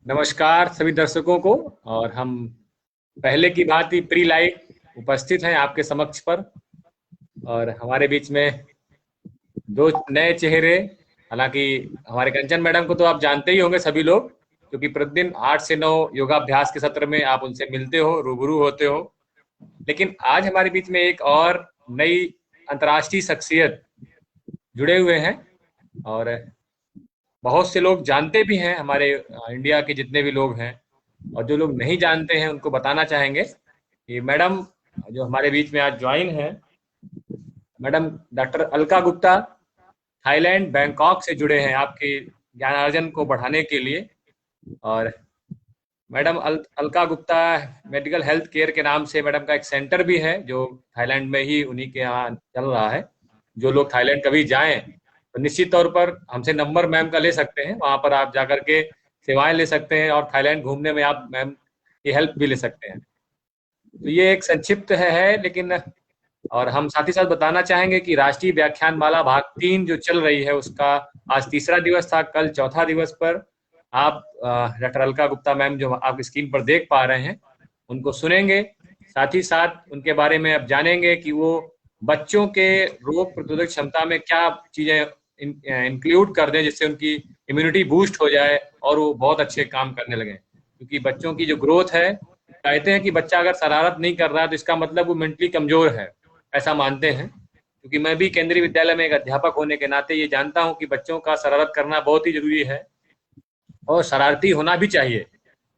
नमस्कार सभी दर्शकों को। और हम पहले की भांति प्री लाइव उपस्थित हैं आपके समक्ष पर। और हमारे बीच में दो नए चेहरे। हालांकि हमारे कंचन मैडम को तो आप जानते ही होंगे सभी लोग, क्योंकि प्रतिदिन 8 से 9 योगाभ्यास के सत्र में आप उनसे मिलते हो, रूबरू होते हो। लेकिन आज हमारे बीच में एक और नई अंतर्राष्ट्रीय शख्सियत जुड़े हुए हैं। और बहुत से लोग जानते भी हैं, हमारे इंडिया के जितने भी लोग हैं। और जो लोग नहीं जानते हैं उनको बताना चाहेंगे कि मैडम जो हमारे बीच में आज ज्वाइन है, madam doctor Alka Gupta, Thailand Bangkok से जुड़े हैं आपके ज्ञानार्जन को बढ़ाने के लिए। और madam Alka Gupta medical health care के नाम से मैडम का एक सेंटर भी है जो थाईलैंड में ही उन्हीं के यहाँ चल रहा है। जो लोग थाईलैंड कभी जाएं तो निश्चित तौर पर हमसे नंबर मैम का ले सकते हैं, वहां पर आप जाकर के सेवाएं ले सकते हैं और थाईलैंड घूमने में आप मैम की हेल्प भी ले सकते हैं। तो ये एक संक्षिप्त है लेकिन। और हम साथ ही साथ बताना चाहेंगे कि राष्ट्रीय व्याख्यान माला भाग 3 जो चल रही है उसका आज तीसरा दिवस था, कल चौथा दिवस पर आप डॉक्टर अलका गुप्ता मैम जो आप स्क्रीन पर देख पा रहे हैं उनको सुनेंगे। साथ ही साथ उनके बारे में अब जानेंगे कि वो बच्चों के रोग प्रतिरोधक क्षमता में क्या चीजें इंक्लूड कर दें जिससे उनकी इम्यूनिटी बूस्ट हो जाए और वो बहुत अच्छे काम करने लगे। क्योंकि बच्चों की जो ग्रोथ है, कहते हैं कि बच्चा अगर शरारत नहीं कर रहा है तो इसका मतलब वो मेंटली कमजोर है, ऐसा मानते हैं। क्योंकि मैं भी केंद्रीय विद्यालय में एक अध्यापक होने के नाते ये जानता हूं कि बच्चों का शरारत करना बहुत ही जरूरी है और शरारती होना भी चाहिए।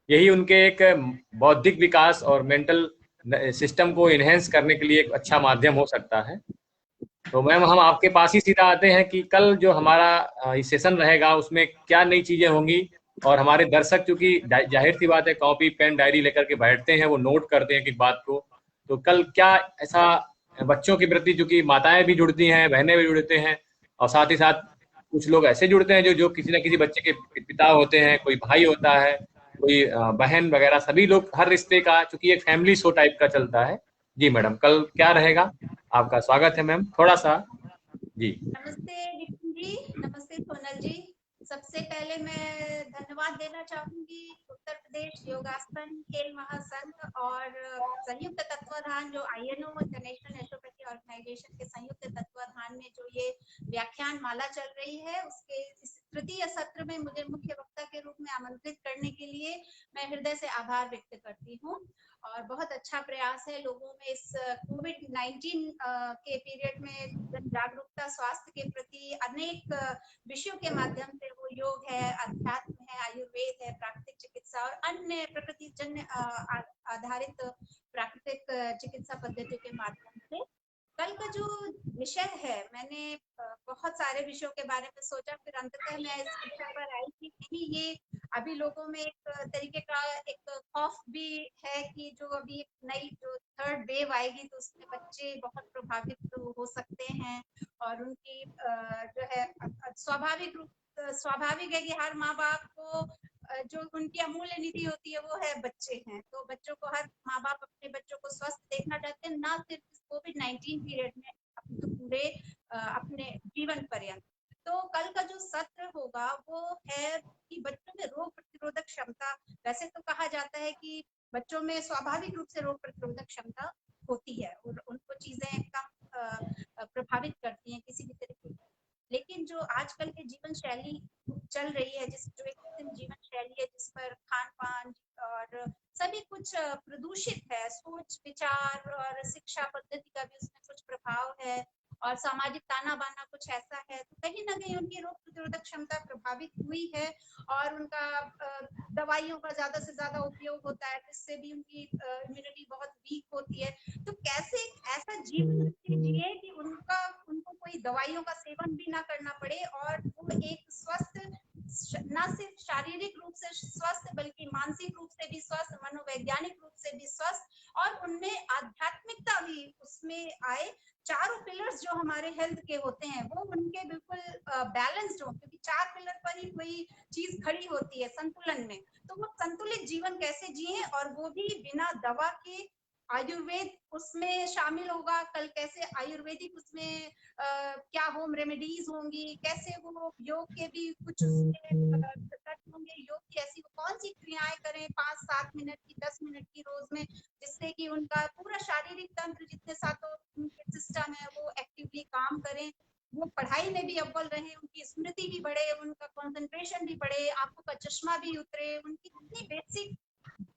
यही उनके एक बौद्धिक विकास और मेंटल सिस्टम को इनहेंस करने के लिए एक अच्छा माध्यम हो सकता है। तो मैम हम आपके पास ही सीधा आते हैं कि कल जो हमारा सेशन रहेगा उसमें क्या नई चीजें होंगी। और हमारे दर्शक चूंकि जाहिर सी बात है कॉपी पेन डायरी लेकर के बैठते हैं, वो नोट करते हैं कि बात को। तो कल क्या ऐसा बच्चों के प्रति, चूंकि माताएं भी जुड़ती हैं, बहनें भी जुड़ते हैं, और साथ ही साथ कुछ लोग ऐसे जुड़ते हैं जो जो किसी न किसी बच्चे के पिता होते हैं, कोई भाई होता है, कोई बहन वगैरह, सभी लोग हर रिश्ते का, चूंकि एक फैमिली शो टाइप का चलता है। जी मैडम, कल क्या रहेगा? आपका स्वागत है मैम, थोड़ा सा। जी। नमस्ते नितिन जी। नमस्ते सोनल जी। सबसे पहले मैं धन्यवाद देना चाहूंगी उत्तर प्रदेश योगासन खेल महासंघ और संयुक्त तत्वाधान जो आईएनओ इंटरनेशनल नेचुरोपैथी ऑर्गेनाइजेशन के संयुक्त तत्वाधान में जो ये व्याख्यान माला चल रही है उसके इस तृतीय सत्र में मुझे मुख्य वक्ता के रूप में आमंत्रित करने के लिए मैं हृदय से आभार व्यक्त करती हूँ। और बहुत अच्छा प्रयास है लोगों में इस कोविड-19 के पीरियड में जन जागरूकता स्वास्थ्य के प्रति अनेक विषयों के माध्यम से, वो योग है, अध्यात्म है, आयुर्वेद है, प्राकृतिक चिकित्सा और अन्य प्रकृति जन्य आधारित प्राकृतिक चिकित्सा पद्धतियों के माध्यम से। कल का जो विषय है, मैंने बहुत सारे विषयों के बारे में सोचा, फिर अंततः मैं इस विषय पर आई कि नहीं, ये अभी लोगों में एक तरीके का एक खौफ भी है कि जो अभी एक नई जो थर्ड वेव आएगी तो उसमें बच्चे बहुत प्रभावित हो सकते हैं। और उनकी जो है स्वाभाविक है कि हर माँ बाप को जो उनकी अमूल्य निधि होती है वो है बच्चे हैं। तो बच्चों को, हर माँ बाप अपने बच्चों को स्वस्थ देखना चाहते हैं, ना सिर्फ इस कोविड-19 पीरियड में अपितु पूरे अपने जीवन पर्यंत। तो कल का जो सत्र होगा वो है कि बच्चों में रोग प्रतिरोधक क्षमता। वैसे तो कहा जाता है कि बच्चों में स्वाभाविक रूप से रोग प्रतिरोधक क्षमता होती है और उनको चीजें कम प्रभावित करती हैं किसी भी तरीके की। लेकिन जो आजकल के जीवन शैली चल रही है, जिस जो एक कृत्रिम जीवन शैली है जिस पर खान पान और सभी कुछ प्रदूषित है, सोच विचार और शिक्षा पद्धति का भी उसमें कुछ प्रभाव है और सामाजिक ताना बाना कुछ ऐसा है, तो कहीं ना कहीं उनकी रोग प्रतिरोधक क्षमता प्रभावित हुई है। और उनका दवाइयों का ज्यादा से ज्यादा उपयोग होता है जिससे भी उनकी इम्यूनिटी बहुत वीक होती है। तो कैसे ऐसा जीवन जिए कि उनको कोई दवाइयों का सेवन भी ना करना पड़े और वो एक स्वस्थ, न सिर्फ शारीरिक रूप से स्वस्थ बल्कि मानसिक रूप से भी स्वस्थ, मनोवैज्ञानिक रूप से भी स्वस्थ और उनमें आध्यात्मिकता भी उसमें आए। चारों पिलर्स जो हमारे हेल्थ के होते हैं वो उनके बिल्कुल बैलेंस्ड हो, क्योंकि चार पिलर पर ही कोई चीज खड़ी होती है संतुलन में। तो वो संतुलित जीवन कैसे जिए और वो भी बिना दवा के। आयुर्वेद उसमें शामिल होगा कल, कैसे आयुर्वेदिक उसमें क्या होम रेमेडीज होंगी, कैसे वो योग के भी कुछ उसमें होंगे, योग की ऐसी कौन सी क्रियाएं करें 5-7 मिनट की, 10 मिनट की रोज में, जिससे कि उनका पूरा शारीरिक तंत्र, जितने सातों उनके सिस्टम है, वो एक्टिवली काम करें, वो पढ़ाई में भी अव्वल रहे, उनकी स्मृति भी बढ़े, उनका कंसंट्रेशन भी बढ़े, आंखों का चश्मा भी उतरे, उनकी कितनी बेसिक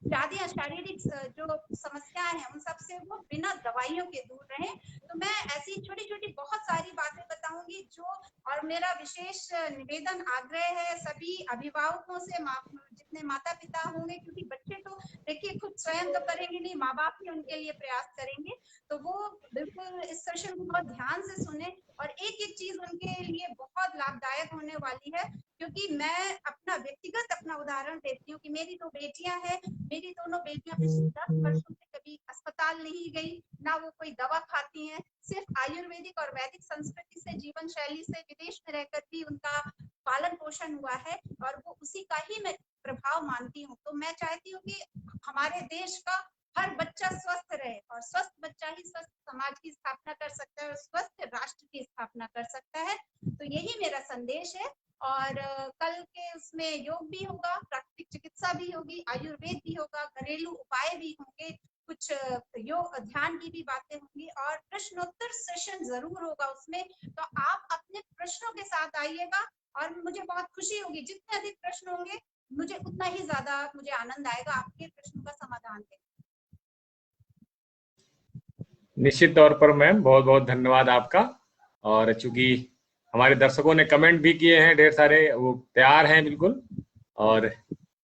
व्याधियां, शारीरिक जो समस्याएं हैं, उन सबसे वो बिना दवाइयों के दूर रहें। तो मैं ऐसी छोटी छोटी बहुत सारी बातें बताऊंगी जो, और मेरा विशेष निवेदन आग्रह है सभी अभिभावकों से, जितने माता पिता होंगे, क्योंकि बच्चे तो देखिए खुद स्वयं तो करेंगे नहीं, माँ बाप ही उनके लिए प्रयास करेंगे, तो वो बिल्कुल इस सेशन को बहुत ध्यान से सुने, और एक एक चीज उनके लिए बहुत लाभदायक होने वाली है। क्योंकि मैं अपना व्यक्तिगत अपना उदाहरण देती हूँ कि मेरी दो बेटियां हैं, मेरी दोनों बेटियां पिछले 10 वर्षों से कभी अस्पताल नहीं गई, ना वो कोई दवा खाती हैं, सिर्फ आयुर्वेदिक और वैदिक संस्कृति से, जीवन शैली से, विदेश में रहकर भी उनका पालन पोषण हुआ है, और वो उसी का ही मैं प्रभाव मानती हूँ। तो मैं चाहती हूँ कि हमारे देश का हर बच्चा स्वस्थ रहे, और स्वस्थ बच्चा ही स्वस्थ समाज की स्थापना कर सकता है, और स्वस्थ राष्ट्र की स्थापना कर सकता है। तो यही मेरा संदेश है। और कल के उसमें योग भी होगा, प्राकृतिक चिकित्सा भी होगी, आयुर्वेद भी होगा, घरेलू उपाय भी होंगे, कुछ योग ध्यान की भी बातें होंगी, और प्रश्नोत्तर सेशन जरूर होगा उसमें। तो आप अपने प्रश्नों के साथ आइएगा, और मुझे बहुत खुशी होगी, जितने अधिक प्रश्न होंगे मुझे उतना ही ज्यादा मुझे आनंद आएगा आपके प्रश्नों का समाधान देने। निश्चित तौर पर मैम, बहुत बहुत धन्यवाद आपका। और चूंकि हमारे दर्शकों ने कमेंट भी किए हैं ढेर सारे, वो तैयार हैं बिल्कुल, और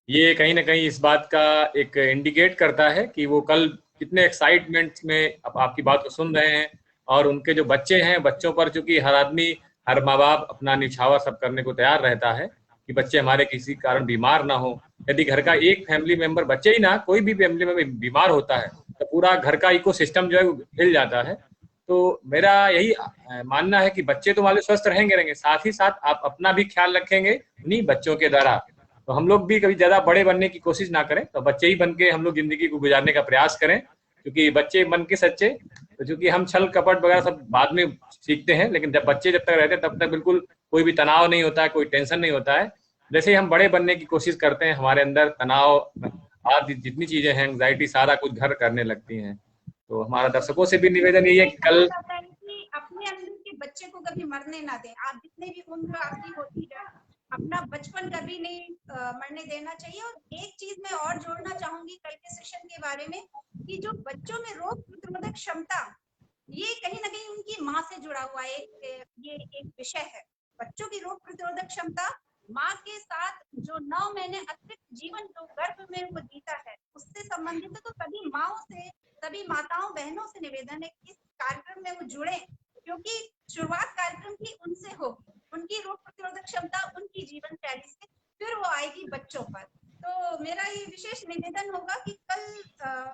ये कहीं ना कहीं इस बात का एक इंडिकेट करता है कि वो कल कितने एक्साइटमेंट में आपकी बात को सुन रहे हैं। और उनके जो बच्चे हैं, बच्चों पर चूंकि हर आदमी, हर माँ बाप अपना निछावर सब करने को तैयार रहता है कि बच्चे हमारे किसी कारण बीमार ना हो। यदि घर का एक फैमिली मेंबर, बच्चे ही ना, कोई भी फैमिली मेंबर बीमार होता है तो पूरा घर का इकोसिस्टम जो है वो हिल जाता है। तो मेरा यही मानना है कि बच्चे तो हमारे स्वस्थ रहेंगे, साथ ही साथ आप अपना भी ख्याल रखेंगे उन्हीं बच्चों के द्वारा। तो हम लोग भी कभी ज्यादा बड़े बनने की कोशिश ना करें, तो बच्चे ही बन के हम लोग जिंदगी को गुजारने का प्रयास करें, क्योंकि बच्चे बन के सच्चे। तो चूंकि हम छल कपट वगैरह सब बाद में सीखते हैं, लेकिन जब बच्चे जब तक रहते हैं तब तक बिल्कुल कोई भी तनाव नहीं होता है, कोई टेंशन नहीं होता है। जैसे ही हम बड़े बनने की कोशिश करते हैं, हमारे अंदर तनाव आदि जितनी चीजें हैं, एंग्जाइटी, सारा कुछ घर करने लगती हैं। तो हमारा दर्शकों से भी निवेदन यही है कि कल अपने अंदर के बच्चे को कभी मरने ना दें। आप जितने भी उम्र आपकी होती है, अपना बचपन कभी नहीं मरने देना चाहिए। और एक चीज मैं और जोड़ना चाहूंगी कल के सेशन के बारे में, कि जो बच्चों में रोग प्रतिरोधक क्षमता, ये कहीं ना कहीं उनकी माँ से जुड़ा हुआ ये एक विषय है। बच्चों की रोग प्रतिरोधक क्षमता माँ के साथ जो 9 महीने अतिरिक्त जीवन जो गर्भ में वो जीता है, उससे संबंधित है। तो सभी माओ से, सभी माताओं बहनों से निवेदन है कि इस कार्यक्रम में वो जुड़े, क्योंकि शुरुआत कार्यक्रम की उनसे होगी। उनकी रोग प्रतिरोधक क्षमता उनकी जीवन शैली से फिर वो आएगी बच्चों पर। तो मेरा ये विशेष निवेदन होगा कि कल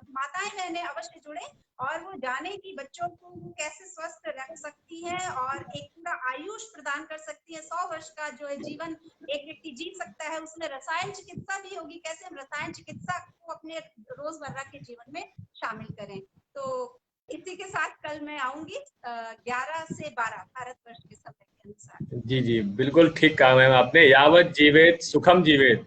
माताएं बहनें अवश्य जुड़े, और वो जाने कि बच्चों को कैसे स्वस्थ रख सकती हैं, और एक पूरा आयुष प्रदान कर सकती है। 100 वर्ष का जो है जीवन एक व्यक्ति जी सकता है। उसमें रसायन चिकित्सा भी होगी, कैसे हम रसायन चिकित्सा को अपने रोजमर्रा के जीवन में शामिल करें। तो इसी के साथ कल मैं आऊंगी 11 से 12 भारतवर्ष के समय के अनुसार। जी जी, बिल्कुल ठीक कहा मैम आपने। यावत जीवेत सुखम जीवेत,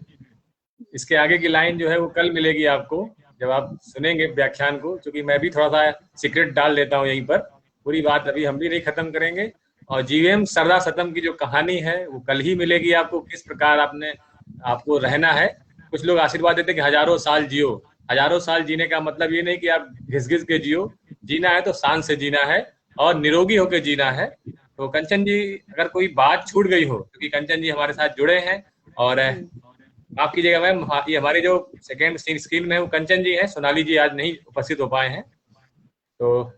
इसके आगे की लाइन जो है वो कल मिलेगी आपको जब आप सुनेंगे व्याख्यान को। क्योंकि मैं भी थोड़ा सा सीक्रेट डाल देता हूँ यहीं पर, पूरी बात अभी हम भी नहीं खत्म करेंगे। और जीवेम सरदा सतम की जो कहानी है वो कल ही मिलेगी आपको, किस प्रकार आपको रहना है। कुछ लोग आशीर्वाद देते हैं कि हजारों साल जियो। हजारों साल जीने का मतलब ये नहीं कि आप घिस घिस के जियो, जीना है तो शान से जीना है और निरोगी होकर जीना है। तो कंचन जी, अगर कोई बात छूट गई हो, क्योंकि कंचन जी हमारे साथ जुड़े हैं, और माफ कीजिएगा मैम, ये हमारे जो सेकेंड स्क्रीन में वो कंचन जी हैं, सोनाली जी आज नहीं उपस्थित हो पाए हैं। तो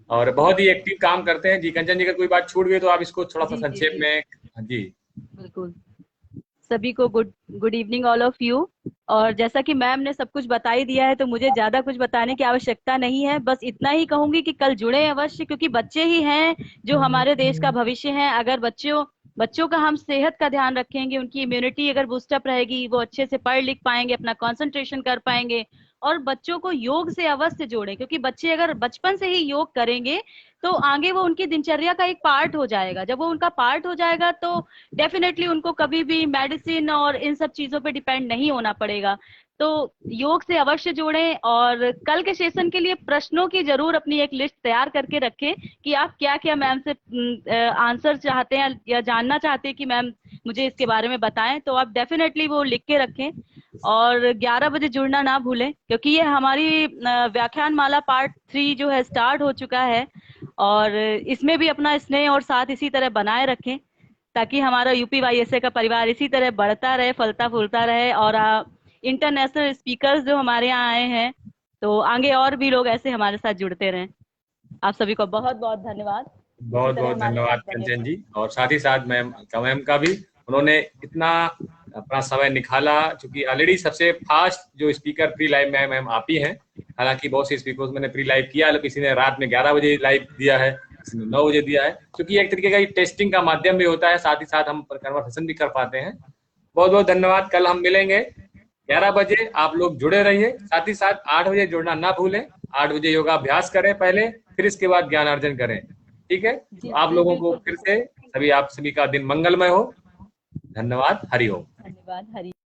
और बहुत ही एक्टिव काम करते हैं जी। कंचन जी, अगर कोई बात छूट गई तो आप इसको थोड़ा सा संक्षेप में। जी बिल्कुल। सभी को good evening all of you. और जैसा कि मैम ने सब कुछ बता ही दिया है, तो मुझे ज्यादा कुछ बताने की आवश्यकता नहीं है। बस इतना ही कहूंगी कि कल जुड़े अवश्य, क्योंकि बच्चे ही हैं जो हमारे देश का भविष्य हैं। अगर बच्चों का हम सेहत का ध्यान रखेंगे, उनकी इम्यूनिटी अगर बूस्टअप रहेगी, वो अच्छे से पढ़ लिख पाएंगे, अपना कंसंट्रेशन कर पाएंगे, और बच्चों को योग से अवश्य जोड़ें, क्योंकि बच्चे अगर बचपन से ही योग करेंगे तो आगे वो उनकी दिनचर्या का एक पार्ट हो जाएगा। जब वो उनका पार्ट हो जाएगा तो डेफिनेटली उनको कभी भी मेडिसिन और इन सब चीजों पे डिपेंड नहीं होना पड़ेगा। तो योग से अवश्य जोड़ें, और कल के सेशन के लिए प्रश्नों की जरूर अपनी एक लिस्ट तैयार करके रखें कि आप क्या क्या मैम से आंसर चाहते हैं या जानना चाहते हैं कि मैम मुझे इसके बारे में बताएं, तो आप डेफिनेटली वो लिख के रखें। और 11 बजे जुड़ना ना भूलें, क्योंकि ये हमारी व्याख्यान माला पार्ट 3 जो है स्टार्ट हो चुका है, और इसमें भी अपना स्नेह और साथ इसी तरह बनाए रखें, ताकि हमारा UPYSA का परिवार इसी तरह बढ़ता रहे, फलता फूलता रहे। और इंटरनेशनल स्पीकर्स जो हमारे यहाँ आए हैं, तो आगे और भी लोग ऐसे हमारे साथ जुड़ते रहें। आप सभी को बहुत बहुत धन्यवाद। बहुत बहुत धन्यवाद कंचन जी, और साथ ही साथ मैम का भी, उन्होंने इतना अपना समय निकाला। चूंकि ऑलरेडी सबसे फास्ट जो स्पीकर प्री लाइव में मैम आप ही हैं। हालांकि बहुत से स्पीकर्स मैंने प्री लाइव किया, लेकिन किसी ने रात में 11 बजे लाइव दिया है, किसी ने 9 बजे दिया है, क्योंकि एक तरीके का टेस्टिंग का माध्यम भी होता है, साथ ही साथ हम कन्वर्सेशन भी कर पाते हैं। बहुत बहुत धन्यवाद। कल हम मिलेंगे 11 बजे, आप लोग जुड़े रहिए। साथ ही साथ 8 बजे जुड़ना ना भूलें। 8 बजे योगाभ्यास करें पहले, फिर इसके बाद ज्ञान अर्जन करें। ठीक है, तो आप लोगों को फिर से आप सभी का दिन मंगलमय हो। धन्यवाद। हरि ओम। धन्यवाद। हरि